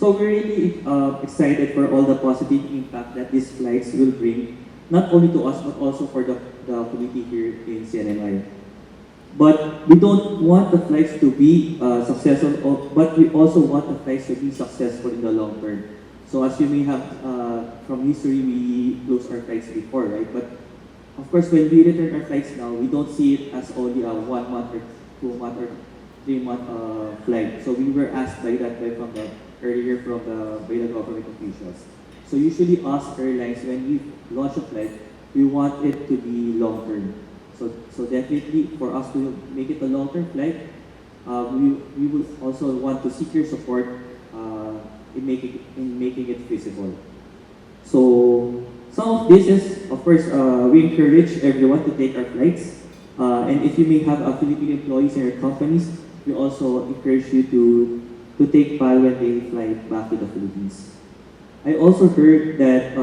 So we're really excited for all the positive impact that these flights will bring, not only to us, but also for the community here in CNMI. But we don't want the flights to be successful, but we also want the flights to be successful in the long term. So as you may have from history, we closed our flights before, right? But of course, when we return our flights now, we don't see it as only a 1 month or 2 month or 3 month flight. So we were asked by that by from the earlier from by the government officials. So usually us airlines, when we launch a flight, we want it to be long term. So definitely for us to make it a long term flight, we will also want to seek your support in making it feasible. So some of this is, of course, we encourage everyone to take our flights. And if you may have Philippine employees in your companies, we also encourage you to take PAL when they fly back to the Philippines. I also heard that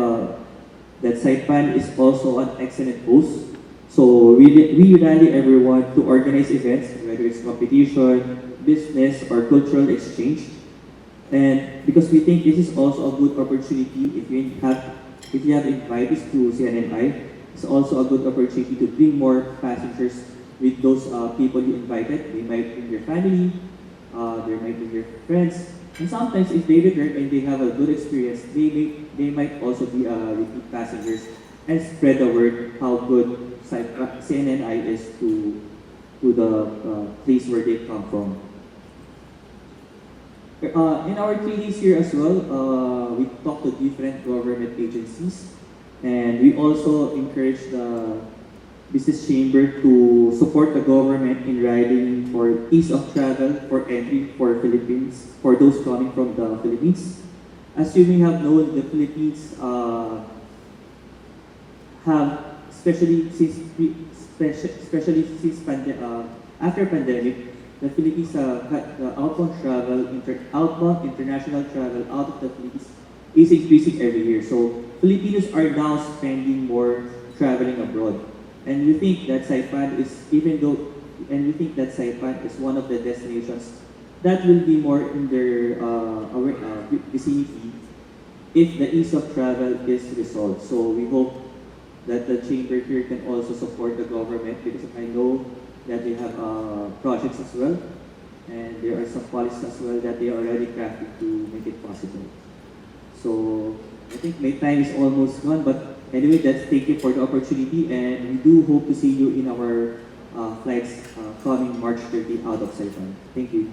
Saipan is also an excellent host. So we rally everyone to organize events, whether it's competition, business, or cultural exchange. And because we think this is also a good opportunity if you have invitees to CNNI, it's also a good opportunity to bring more passengers with those people you invited. They might bring their family, they might bring their friends, and sometimes if they return and they have a good experience, they might also be repeat passengers and spread the word how good CNNI is to the place where they come from. In our trainings here as well, we talk to different government agencies, and we also encourage the business chamber to support the government in riding for ease of travel for entry for Philippines, for those coming from the Philippines. As you may have known, the Philippines have, after pandemic, the Philippines had the outbound international travel out of the Philippines is increasing every year. So Filipinos are now spending more traveling abroad, and we think that Saipan is one of the destinations that will be more in their vicinity if the ease of travel is resolved. So we hope that the chamber here can also support the government, because I know that they have projects as well, and there are some policies as well that they are already crafted to make it possible. So I think my time is almost gone, but anyway, thank you for the opportunity, and we do hope to see you in our flights coming March 30 out of Saipan. Thank you.